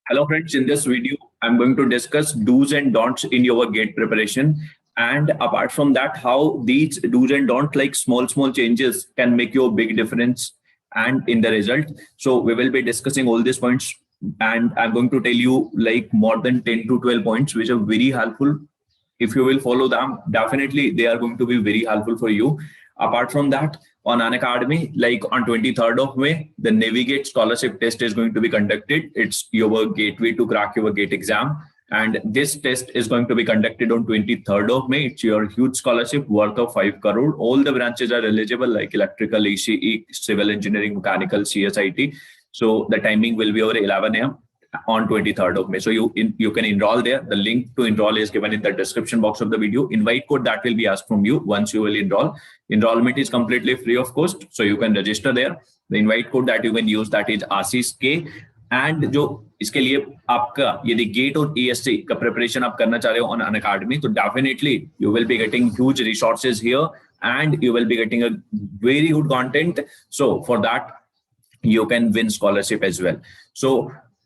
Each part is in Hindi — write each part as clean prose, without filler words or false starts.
Hello friends, in this video, I'm going to discuss do's and don'ts in your GATE preparation. And apart from that, how these do's and don'ts, like small changes, can make you a big difference and in the result. So we will be discussing all these points, and I'm going to tell you like more than 10 to 12 points, which are very helpful. If you will follow them, definitely they are going to be very helpful for you. Apart from that, on Unacademy, like on 23rd of May, the Navigate scholarship test is going to be conducted. It's your gateway to crack your GATE exam. And this test is going to be conducted on 23rd of May. It's your huge scholarship worth of 5 crore. All the branches are eligible, like electrical, ECE, civil engineering, mechanical, CSIT. So the timing will be over 11 a.m. on 23rd of May. So you can enroll there. The link to enroll is given in the description box of the video. Invite code that will be asked from you once you will enroll. Enrollment is completely free of cost, so you can register there. The invite code that you can use, that is आशीष के. एंड जो इसके लिए आपका यदि गेट और ESC का प्रिपरेशन आप करना चाह रहे हो ऑन अनअकैडमी, तो definitely you will be getting huge resources here and you will be getting a very good content. So for that you can win scholarship as well. So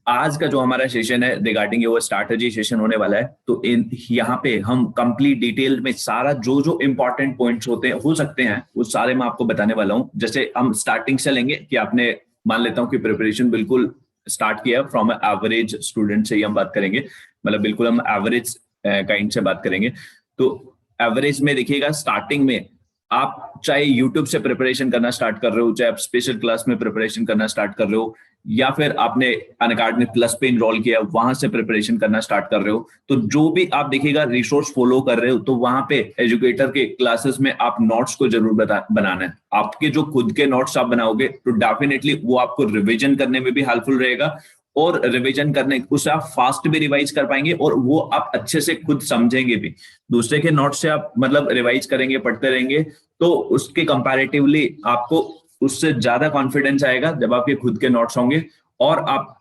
आज का जो हमारा सेशन है रिगार्डिंग योर स्ट्रैटेजी सेशन होने वाला है. तो यहाँ पे हम कंप्लीट डिटेल में सारा जो इंपॉर्टेंट पॉइंट्स होते हैं हो सकते हैं वो सारे मैं आपको बताने वाला हूँ. जैसे हम स्टार्टिंग से लेंगे कि आपने मान लेता हूँ कि प्रिपरेशन बिल्कुल स्टार्ट किया फ्रॉम एवरेज स्टूडेंट से ही हम बात करेंगे, मतलब बिल्कुल हम एवरेज काइंड से बात करेंगे. तो एवरेज में देखिएगा, स्टार्टिंग में आप चाहे YouTube से प्रिपरेशन करना स्टार्ट कर रहे हो, चाहे आप स्पेशल क्लास में प्रिपरेशन करना स्टार्ट कर रहे हो, या फिर आपने अनअकैडमी प्लस पे इनरोल किया वहां से प्रिपरेशन करना स्टार्ट कर रहे हो, तो जो भी आप देखिएगा रिसोर्स फॉलो कर रहे हो, तो वहां पे एजुकेटर के क्लासेस में आप नोट्स को जरूर बनाना है. आपके जो खुद के नोट्स आप बनाओगे तो डेफिनेटली वो आपको रिविजन करने में भी हेल्पफुल रहेगा, और रिवीजन करने उससे आप फास्ट भी रिवाइज कर पाएंगे और वो आप अच्छे से खुद समझेंगे भी. दूसरे के नोट से आप मतलब रिवाइज करेंगे, पढ़ते रहेंगे, तो उसके कंपैरेटिवली आपको उससे ज्यादा कॉन्फिडेंस आएगा जब आपके खुद के नोट्स होंगे, और आप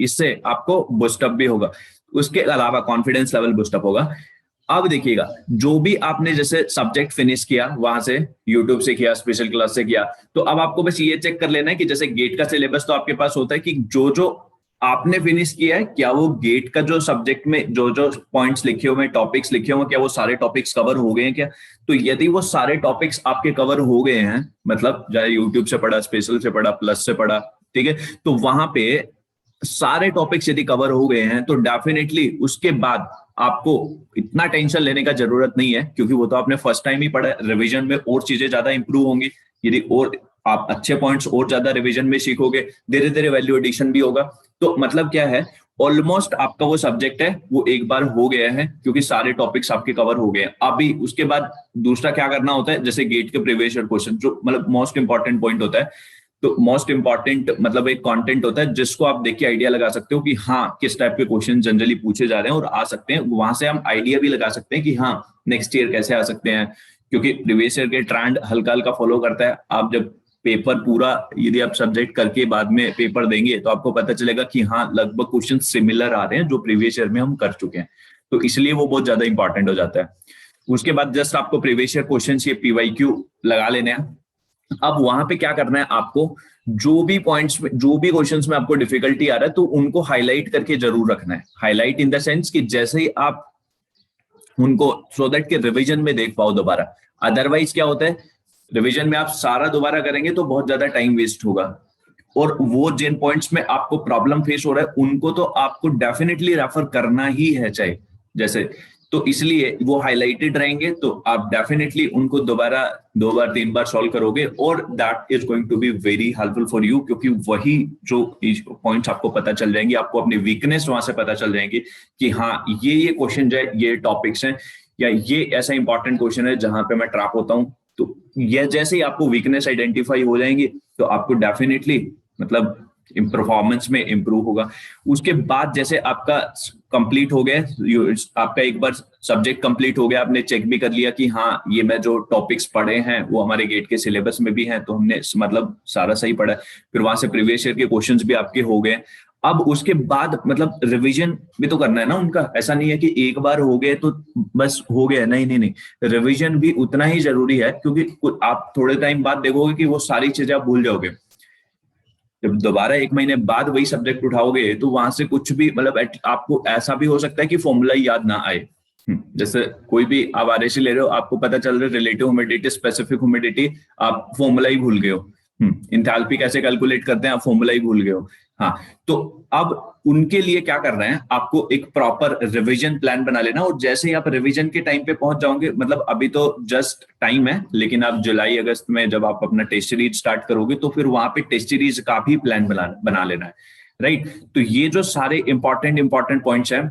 इससे आपको बूस्टअप भी होगा. उसके अलावा कॉन्फिडेंस लेवल बूस्टअप होगा. अब देखिएगा, जो भी आपने जैसे सब्जेक्ट फिनिश किया वहां से, यूट्यूब से किया, स्पेशल क्लास से किया, तो अब आपको बस ये चेक कर लेना है कि जैसे गेट का सिलेबस तो आपके पास होता है कि जो आपने फिनिश किया है, क्या वो गेट का जो सब्जेक्ट में जो पॉइंट्स लिखे हुए, टॉपिक्स लिखे हुए, क्या वो सारे टॉपिक्स कवर हो गए हैं क्या. तो यदि वो सारे टॉपिक्स आपके कवर हो गए हैं, मतलब चाहे यूट्यूब से पढ़ा, स्पेशल से पढ़ा, प्लस से पढ़ा, ठीक है, तो वहां पे सारे टॉपिक्स यदि कवर हो गए हैं, तो डेफिनेटली उसके बाद आपको इतना टेंशन लेने का जरूरत नहीं है, क्योंकि वो तो आपने फर्स्ट टाइम ही पढ़ा है. रिवीजन में और चीजें ज्यादा इंप्रूव होंगी यदि और आप अच्छे पॉइंट्स और ज्यादा रिवीजन में सीखोगे, धीरे धीरे वैल्यू एडिशन भी होगा. तो मतलब क्या है, ऑलमोस्ट आपका वो सब्जेक्ट है वो एक बार हो गया है, क्योंकि सारे टॉपिक्स आपके कवर हो गए हैं. अभी उसके बाद दूसरा क्या करना होता है, जैसे गेट के प्रीवियस ईयर क्वेश्चन, जो मतलब मोस्ट इंपॉर्टेंट पॉइंट होता है, तो मोस्ट इंपॉर्टेंट मतलब एक कंटेंट होता है जिसको आप देख के आइडिया लगा सकते हो कि हाँ किस टाइप के क्वेश्चन जनरली पूछे जा रहे हैं और आ सकते हैं. वहां से हम आइडिया भी लगा सकते हैं कि हाँ नेक्स्ट ईयर कैसे आ सकते हैं, क्योंकि प्रीवियस ईयर के ट्रेंड हल्का हल्का फॉलो करता है. आप जब पेपर पूरा यदि आप सब्जेक्ट करके बाद में पेपर देंगे, तो आपको पता चलेगा कि हाँ लगभग क्वेश्चन सिमिलर आ रहे हैं जो प्रीवियस ईयर में हम कर चुके हैं. तो इसलिए वो बहुत ज्यादा इंपॉर्टेंट हो जाता है. उसके बाद जस्ट आपको प्रीवियस ईयर क्वेश्चन ये PYQ लगा लेने हैं. अब वहां पे क्या करना है, आपको जो भी पॉइंट्स में, जो भी क्वेश्चंस में आपको डिफिकल्टी आ रहा है, तो उनको हाईलाइट करके जरूर रखना है. हाईलाइट इन द सेंस कि जैसे ही आप उनको, सो दैट के रिवीजन में देख पाओ दोबारा. अदरवाइज क्या होता है, रिवीजन में आप सारा दोबारा करेंगे तो बहुत ज्यादा टाइम वेस्ट होगा, और वो जिन पॉइंट्स में आपको प्रॉब्लम फेस हो रहा है उनको तो आपको डेफिनेटली रेफर करना ही है चाहे जैसे. तो इसलिए वो हाईलाइटेड रहेंगे, तो आप डेफिनेटली उनको दोबारा 2 बार 3 बार सॉल्व करोगे, और that is going to be very helpful for you, क्योंकि वही जो पॉइंट्स आपको पता चल जाएंगे, आपको अपनी वीकनेस वहां से पता चल जाएंगी कि हाँ ये क्वेश्चन है, ये टॉपिक्स हैं, या ये ऐसा इंपॉर्टेंट क्वेश्चन है जहां पे मैं ट्रैप होता हूँ. तो ये जैसे ही आपको वीकनेस आइडेंटिफाई हो जाएंगी, तो आपको डेफिनेटली मतलब परफॉर्मेंस में इंप्रूव होगा. उसके बाद जैसे आपका कंप्लीट हो गया, आपका एक बार सब्जेक्ट कंप्लीट हो गया, आपने चेक भी कर लिया कि हाँ ये मैं जो टॉपिक्स पढ़े हैं वो हमारे गेट के सिलेबस में भी हैं, तो हमने मतलब सारा सही पढ़ा है. फिर वहां से प्रीवियस ईयर के क्वेश्चंस भी आपके हो गए. अब उसके बाद मतलब रिवीजन भी तो करना है ना उनका. ऐसा नहीं है कि एक बार हो गए तो बस हो गया, नहीं. रिवीजन भी उतना ही जरूरी है, क्योंकि आप थोड़े टाइम बाद देखोगे कि वो सारी चीजें आप भूल जाओगे. जब दोबारा 1 महीने बाद वही सब्जेक्ट उठाओगे तो वहां से कुछ भी मतलब आपको ऐसा भी हो सकता है कि फॉर्मूला ही याद ना आए। जैसे कोई भी आप आरएसी ले रहे हो, आपको पता चल रहा है रिलेटिव ह्यूमिडिटी, स्पेसिफिक ह्यूमिडिटी, आप फॉर्मूला ही भूल गए हो। इंथैल्पी कैसे कैलकुलेट करते हैं आप फॉर्मूला ही भूल गए हो। हाँ, तो अब उनके लिए क्या कर रहे हैं, आपको एक प्रॉपर रिवीजन प्लान बना लेना, और जैसे ही आप रिवीजन के टाइम पे पहुंच जाओगे, मतलब अभी तो जस्ट टाइम है, लेकिन आप जुलाई अगस्त में जब आप अपना टेस्ट सीरीज स्टार्ट करोगे तो फिर वहां पे टेस्ट सीरीज का भी प्लान बना लेना है, राइट। तो ये जो सारे इंपॉर्टेंट पॉइंट्स हैं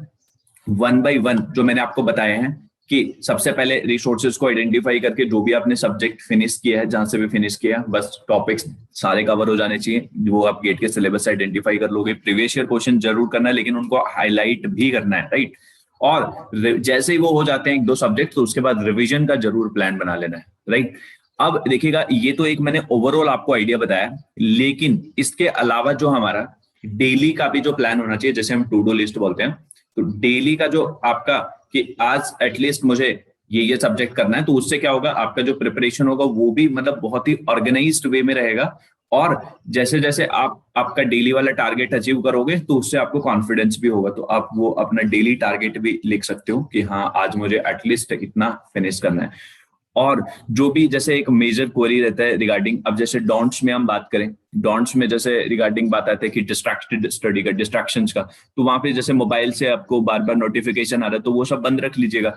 वन बाय वन जो मैंने आपको बताए हैं, कि सबसे पहले रिसोर्सेज को आइडेंटिफाई करके जो भी आपने सब्जेक्ट फिनिश किया है, जहां से भी फिनिश किया है, बस टॉपिक्स सारे कवर हो जाने चाहिए, वो आप गेट के सिलेबस से आइडेंटिफाई कर लोगे। प्रीवियस ईयर क्वेश्चन जरूर करना है, लेकिन उनको हाईलाइट भी करना है, राइट। और जैसे ही वो हो जाते हैं 1-2 सब्जेक्ट, तो उसके बाद रिविजन का जरूर प्लान बना लेना है, राइट। अब देखिएगा, ये तो एक मैंने ओवरऑल आपको आइडिया बताया, लेकिन इसके अलावा जो हमारा डेली का भी जो प्लान होना चाहिए, जैसे हम टू डू लिस्ट बोलते हैं, तो डेली का जो आपका कि आज एटलीस्ट मुझे ये सब्जेक्ट करना है, तो उससे क्या होगा, आपका जो प्रिपरेशन होगा वो भी मतलब बहुत ही ऑर्गेनाइज्ड वे में रहेगा। और जैसे जैसे आप आपका डेली वाला टारगेट अचीव करोगे, तो उससे आपको कॉन्फिडेंस भी होगा, तो आप वो अपना डेली टारगेट भी लिख सकते हो कि हाँ आज मुझे एटलीस्ट इतना फिनिश करना है। और जो भी जैसे एक मेजर क्वेरी रहता है रिगार्डिंग, अब जैसे डोंट्स में हम बात करें, डोंट्स में जैसे रिगार्डिंग बात आती है कि डिस्ट्रैक्टेड स्टडी का, डिस्ट्रैक्शंस का, तो वहां पे जैसे मोबाइल से आपको बार बार नोटिफिकेशन आ रहा है, तो वो सब बंद रख लीजिएगा,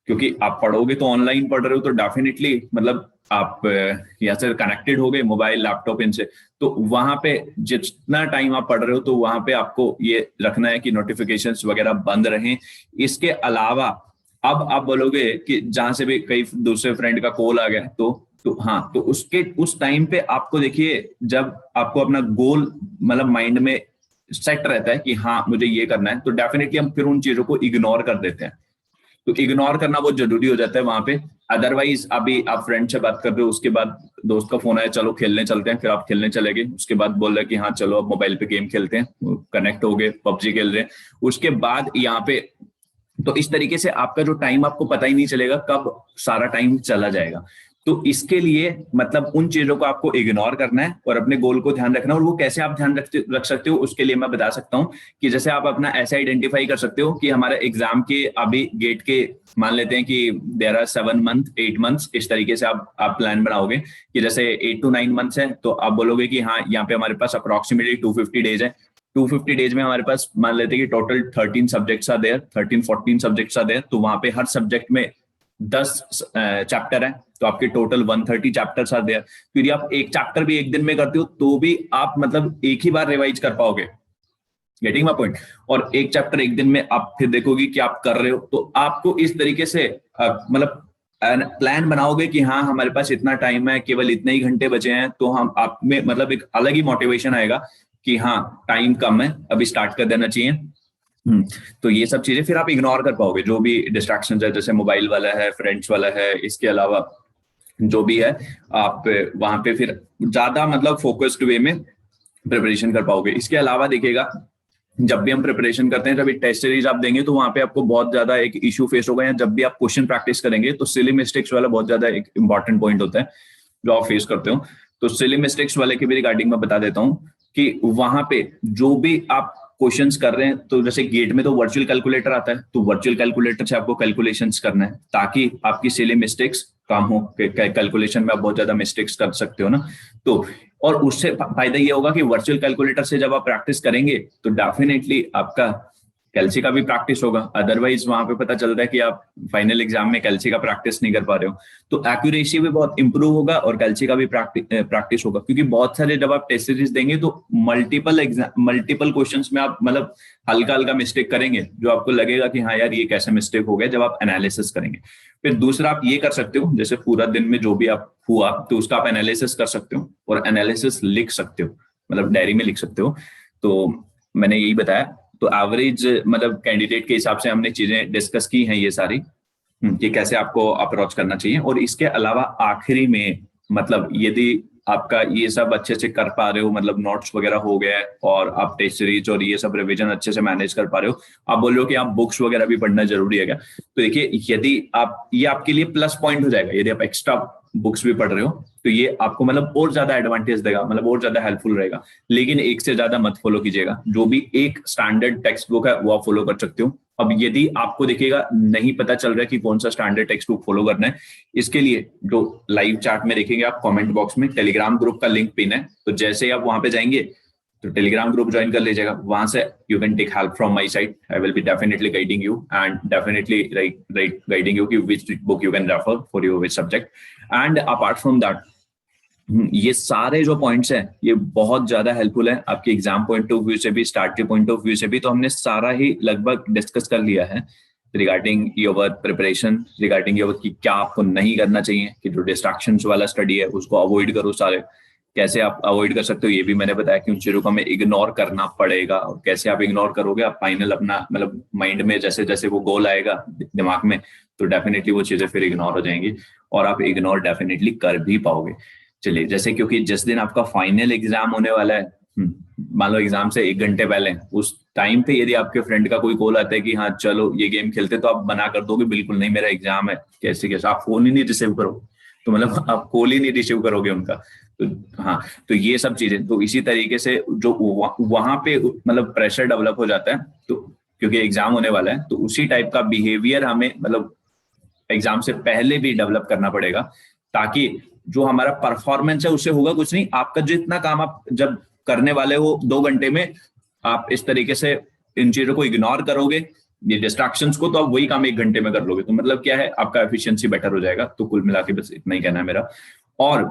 क्योंकि आप पढ़ोगे तो ऑनलाइन पढ़ रहे हो, तो डेफिनेटली मतलब आप यहाँ से कनेक्टेड हो गए मोबाइल लैपटॉप इनसे, तो वहां पे जितना टाइम आप पढ़ रहे हो, तो वहां पे आपको ये रखना है कि नोटिफिकेशंस वगैरह बंद रहें। इसके अलावा अब आप बोलोगे कि जहां से भी कई दूसरे फ्रेंड का कॉल आ गया, तो हाँ, तो उसके उस टाइम पे आपको देखिए, जब आपको अपना गोल मतलब माइंड में सेट रहता है कि हाँ मुझे ये करना है, तो डेफिनेटली हम फिर उन चीजों को इग्नोर कर देते हैं। तो इग्नोर करना बहुत जरूरी हो जाता है वहां पे। अदरवाइज अभी आप फ्रेंड से बात कर रहे हो, उसके बाद दोस्त का फोन आया, चलो खेलने चलते हैं, फिर आप खेलने चले गए, उसके बाद बोल रहे कि हाँ चलो अब मोबाइल पे गेम खेलते हैं, कनेक्ट हो गए, पबजी खेल रहे हैं, उसके बाद यहाँ पे, तो इस तरीके से आपका जो टाइम आपको पता ही नहीं चलेगा कब सारा टाइम चला जाएगा। तो इसके लिए मतलब उन चीजों को आपको इग्नोर करना है और अपने गोल को ध्यान रखना है। और वो कैसे आप ध्यान रख सकते हो, उसके लिए मैं बता सकता हूँ कि जैसे आप अपना ऐसे आइडेंटिफाई कर सकते हो कि हमारे एग्जाम के अभी गेट के मान लेते हैं कि देयर आर 7 मंथ 8 मंथ्स, इस तरीके से आप प्लान बनाओगे कि जैसे 8 to 9 मंथ्स है, तो आप बोलोगे कि हाँ यहाँ पे हमारे पास अप्रोक्सीमेटली 250 डेज है। 250 डेज में हमारे पास मान लेते हैं कि total 13 subjects are there, 13-14 subjects are there, तो वहां पे हर सब्जेक्ट में 10 चैप्टर है, तो आपके टोटल 130 चैप्टर्स आर देयर। फिर आप एक चैप्टर भी एक दिन में करते हो तो भी आप मतलब एक ही बार रिवाइज कर पाओगे, गेटिंग माय पॉइंट। और एक चैप्टर एक दिन में आप फिर देखोगे कि आप कर रहे हो, तो आपको इस तरीके से मतलब प्लान बनाओगे कि हाँ हमारे पास इतना टाइम है, केवल इतने ही घंटे बचे हैं, तो हम आप में मतलब एक अलग ही मोटिवेशन आएगा कि हाँ टाइम कम है, अभी स्टार्ट कर देना चाहिए। तो ये सब चीजें फिर आप इग्नोर कर पाओगे, जो भी डिस्ट्रैक्शंस है, जैसे मोबाइल वाला है, फ्रेंड्स वाला है, इसके अलावा जो भी है, आप वहां पे फिर ज्यादा मतलब फोकस्ड वे में प्रिपरेशन कर पाओगे। इसके अलावा देखिएगा, जब भी हम प्रिपरेशन करते हैं, जब टेस्ट सीरीज आप देंगे, तो वहां पे आपको बहुत ज्यादा एक इशू फेस होगा, या जब भी आप क्वेश्चन प्रैक्टिस करेंगे, तो सिली मिस्टेक्स वाला बहुत ज्यादा एक इंपॉर्टेंट पॉइंट होता है जो आप फेस करते हो। तो सिली मिस्टेक्स वाले की भी रिगार्डिंग में बता देता हूँ कि वहां पे जो भी आप क्वेश्चंस कर रहे हैं, तो जैसे गेट में तो वर्चुअल कैलकुलेटर आता है, तो वर्चुअल कैलकुलेटर से आपको कैलकुलेशंस करना है ताकि आपकी सिली मिस्टेक्स कम हो। कैलकुलेशन में आप बहुत ज्यादा मिस्टेक्स कर सकते हो ना, तो और उससे फायदा ये होगा कि वर्चुअल कैलकुलेटर से जब आप प्रैक्टिस करेंगे, तो डेफिनेटली आपका कैल्सी का भी प्रैक्टिस होगा। अदरवाइज वहां पे पता चलता है कि आप फाइनल एग्जाम में कैल्सी का प्रैक्टिस नहीं कर पा रहे हो, तो एक्यूरेसी भी बहुत इंप्रूव होगा और कैल्सी का भी प्रैक्टिस होगा। क्योंकि बहुत सारे जब आप टेस्ट सीरीज देंगे, तो मल्टीपल क्वेश्चंस में आप मतलब हल्का हल्का मिस्टेक करेंगे, जो आपको लगेगा कि हाँ यार ये कैसे मिस्टेक हो गया, जब आप एनालिसिस करेंगे। फिर दूसरा आप ये कर सकते हो, जैसे पूरा दिन में जो भी आप हुआ, तो उसका आप एनालिसिस कर सकते हो और एनालिसिस लिख सकते हो, मतलब डायरी में लिख सकते हो। तो मैंने यही बताया। तो एवरेज मतलब कैंडिडेट के हिसाब से हमने चीजें डिस्कस की हैं ये सारी, कि कैसे आपको अप्रोच करना चाहिए। और इसके अलावा आखिरी में मतलब यदि आपका ये सब अच्छे से कर पा रहे हो, मतलब नोट्स वगैरह हो गया है और आप टेस्ट सीरीज और ये सब रिवीजन अच्छे से मैनेज कर पा रहे हो, आप बोल रहे हो कि आप बुक्स वगैरह भी पढ़ना जरूरी है क्या, तो देखिए यदि आप, ये आपके लिए प्लस पॉइंट हो जाएगा यदि आप एक्स्ट्रा बुक्स भी पढ़ रहे हो तो ये आपको मतलब और ज्यादा एडवांटेज देगा, मतलब और ज्यादा हेल्पफुल रहेगा। लेकिन एक से ज्यादा मत फॉलो कीजिएगा, जो भी एक स्टैंडर्ड टेक्स्ट बुक है वो आप फॉलो कर सकते हो। अब यदि आपको देखिएगा नहीं पता चल रहा है कि कौन सा स्टैंडर्ड टेक्स्ट बुक फॉलो करना है, इसके लिए जो लाइव चैट में देखेंगे आप कमेंट बॉक्स में टेलीग्राम ग्रुप का लिंक पिन है, तो जैसे ही आप वहां पे जाएंगे तो टेलीग्राम ग्रुप ज्वाइन कर लीजिएगा, वहां से you can take help from my side. I will be definitely guiding you and definitely guiding you कि which book you can refer for your which subject. And apart from that ये सारे जो पॉइंट्स हैं ये बहुत ज्यादा हेल्पफुल है आपके एग्जाम पॉइंट ऑफ व्यू से भी, स्टार्ट के पॉइंट ऑफ व्यू से भी। तो हमने सारा ही लगभग डिस्कस कर लिया है regarding your preparation, regarding your कि क्या आपको नहीं करना चाहिए, कि जो डिस्ट्रैक्शंस वाला स्टडी है उसको अवॉइड करो सारे, कैसे आप अवॉइड कर सकते हो ये भी मैंने बताया कि उन चीजों को हमें इग्नोर करना पड़ेगा। और कैसे आप इग्नोर करोगे, आप फाइनल अपना मतलब माइंड में जैसे जैसे वो गोल आएगा दिमाग में तो डेफिनेटली वो चीजें फिर इग्नोर हो जाएंगी और आप इग्नोर डेफिनेटली कर भी पाओगे। चलिए, जैसे क्योंकि जिस दिन आपका फाइनल एग्जाम होने वाला है, मान लो एग्जाम से 1 घंटे पहले, उस टाइम पे यदि आपके फ्रेंड का कोई कॉल आता है कि हाँ चलो ये गेम खेलते, तो आप मना कर दोगे बिल्कुल नहीं मेरा एग्जाम है, कैसे कैसे, आप फोन ही नहीं रिसीव करो, तो मतलब आप कॉल ही नहीं रिसीव करोगे उनका। तो हाँ, तो ये सब चीजें, तो इसी तरीके से जो वहां पे मतलब प्रेशर डेवलप हो जाता है, तो क्योंकि एग्जाम होने वाला है तो उसी टाइप का बिहेवियर हमें मतलब एग्जाम से पहले भी डेवलप करना पड़ेगा, ताकि जो हमारा परफॉर्मेंस है उससे होगा कुछ नहीं, आपका जितना काम आप जब करने वाले हो 2 घंटे में, आप इस तरीके से इन चीजों को इग्नोर करोगे, ये डिस्ट्रैक्शंस को, तो आप वही काम 1 घंटे में कर लोगे। तो मतलब क्या है, आपका एफिशिएंसी बेटर हो जाएगा। तो कुल मिला के बस इतना ही कहना है मेरा। और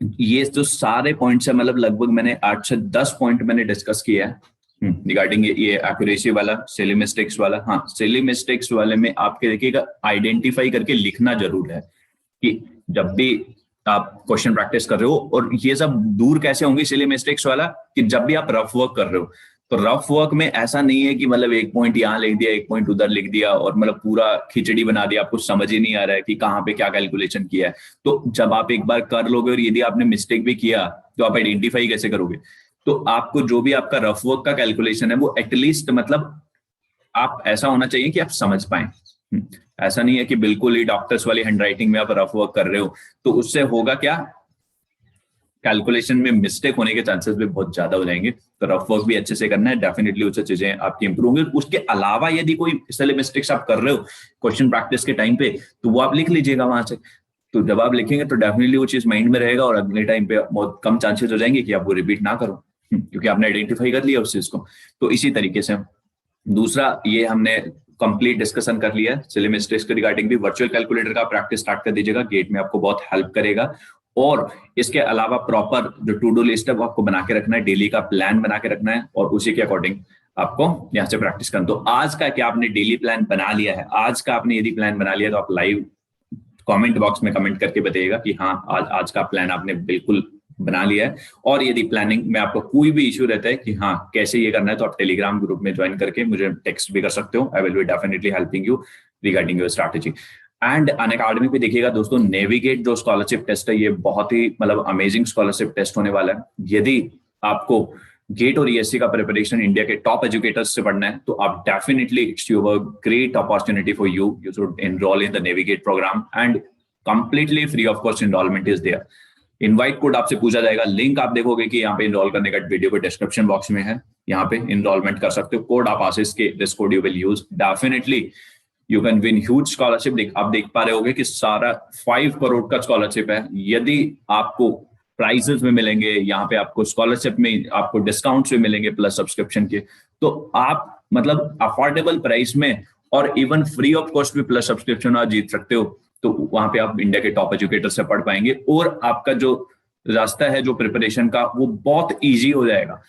ये जो सारे पॉइंट्स है, मतलब लगभग मैंने 8 से 10 पॉइंट मैंने डिस्कस किया है रिगार्डिंग ये एक्यूरेसी वाला, सिली मिस्टेक्स वाला। हाँ, सिली मिस्टेक्स वाले में आपके देखिएगा आइडेंटिफाई करके लिखना जरूर है कि जब भी आप क्वेश्चन प्रैक्टिस कर रहे हो, और ये सब दूर कैसे होंगी सिली मिस्टेक्स वाला, कि जब भी आप रफ वर्क कर रहे हो, तो रफ वर्क में ऐसा नहीं है कि मतलब 1 पॉइंट यहाँ लिख दिया 1 पॉइंट उधर लिख दिया और मतलब पूरा खिचड़ी बना दिया, आपको समझ ही नहीं आ रहा है कि कहाँ पे क्या कैलकुलेशन किया है। तो जब आप एक बार कर लोगे और यदि आपने मिस्टेक भी किया तो आप आइडेंटिफाई कैसे करोगे? तो आपको जो भी आपका रफ वर्क का कैलकुलेशन है वो एटलीस्ट मतलब आप ऐसा होना चाहिए कि आप समझ पाए। ऐसा नहीं है कि बिल्कुल ही डॉक्टर्स वाली हैंडराइटिंग में आप रफ वर्क कर रहे हो, तो उससे होगा क्या, कैलकुलेशन में मिस्टेक होने के चांसेस भी बहुत ज्यादा हो जाएंगे। तो रफ वर्क भी अच्छे से करना है, डेफिनेटली उससे चीजें आपकी इंप्रूव होंगी। उसके अलावा यदि कोई इसलिए मिस्टेक्स आप कर रहे हो क्वेश्चन प्रैक्टिस के टाइम पे, तो वो आप लिख लीजिएगा वहां से। तो जब आप लिखेंगे तो डेफिनेटली वो चीज माइंड में रहेगा और अगले टाइम पे बहुत कम चांसेस हो जाएंगे कि आप वो रिपीट ना करो, क्योंकि आपने आइडेंटिफाई कर लिया उस चीज को। तो इसी तरीके से दूसरा, ये हमने कंप्लीट डिस्कशन कर लिया है सिली मिस्टेक्स के रिगार्डिंग भी। वर्चुअल कैलकुलेटर का प्रैक्टिस स्टार्ट कर दीजिएगा, गेट में आपको बहुत हेल्प करेगा। और इसके अलावा प्रॉपर जो टू डू लिस्ट है वो आपको बना के रखना है, डेली का प्लान बना के रखना है और उसी के अकॉर्डिंग आपको यहाँ से प्रैक्टिस करना। तो आज का क्या आपने डेली प्लान बना लिया है? आज का आपने यदि प्लान बना लिया तो आप लाइव कमेंट बॉक्स में कमेंट करके बताइएगा कि हाँ आज का प्लान आपने बिल्कुल बना लिया है। और यदि प्लानिंग में आपको कोई भी इश्यू रहता है कि हाँ कैसे ये करना है, तो आप टेलीग्राम ग्रुप में ज्वाइन करके मुझे टेक्स्ट भी कर सकते हो। आई will be definitely helping you regarding your strategy. And Unacademy पे देखिएगा दोस्तों, नेविगेट जो स्कॉलरशिप टेस्ट है ये बहुत ही मतलब अमेजिंग स्कॉलरशिप टेस्ट होने वाला है। यदि आपको गेट और ईएससी का प्रिपरेशन इंडिया के टॉप एजुकेटर्स से पढ़ना है, तो आप definitely it's your great opportunity for you should enrol in the Navigate programme and completely free of cost enrolment is there. Invite code आपसे पूछा जाएगा, लिंक आप देखोगे कि यहाँ पे इनरोल करने का वीडियो को डिस्क्रिप्शन बॉक्स में है, यहाँ पे इनरोलमेंट कर सकते हो। कोड आप आशीष के, this code you will use, definitely you can win huge scholarship. आप देख पा रहे होगे कि सारा 5 करोड़ का स्कॉलरशिप है। यदि आपको प्राइजेस में मिलेंगे, यहाँ पे आपको स्कॉलरशिप में आपको डिस्काउंट्स भी मिलेंगे प्लस सब्सक्रिप्शन के, तो आप मतलब अफोर्डेबल प्राइस में और इवन फ्री ऑफ कॉस्ट भी प्लस सब्सक्रिप्शन आप जीत सकते हो। तो वहां पे आप इंडिया के टॉप एजुकेटर से पढ़ पाएंगे और आपका जो रास्ता है जो प्रिपरेशन का वो बहुत इजी हो जाएगा।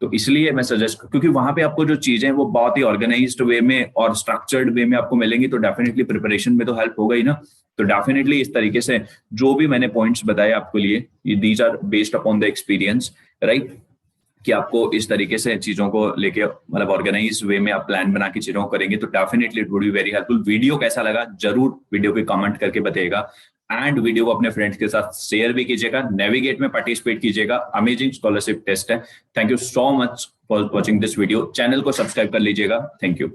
तो इसलिए मैं सजेस्ट, क्योंकि वहां पे आपको जो चीजें हैं वो बहुत ही ऑर्गेनाइज्ड वे में और स्ट्रक्चर्ड वे में आपको मिलेंगी, तो डेफिनेटली प्रिपरेशन में तो हेल्प होगा ही ना। तो डेफिनेटली इस तरीके से जो भी मैंने पॉइंट्स बताए आपके लिए, these are based upon the experience, right, कि आपको इस तरीके से चीजों को लेके मतलब ऑर्गेनाइज वे में आप प्लान बना के चीजों को करेंगे तो definitely it would be very helpful. Video कैसा लगा जरूर वीडियो पे कमेंट करके बताइएगा एंड वीडियो को अपने फ्रेंड्स के साथ शेयर भी कीजिएगा। नेविगेट में पार्टिसिपेट कीजिएगा, अमेजिंग स्कॉलरशिप टेस्ट है। Thank you so much for watching this video. Channel को सब्सक्राइब कर लीजिएगा। Thank you.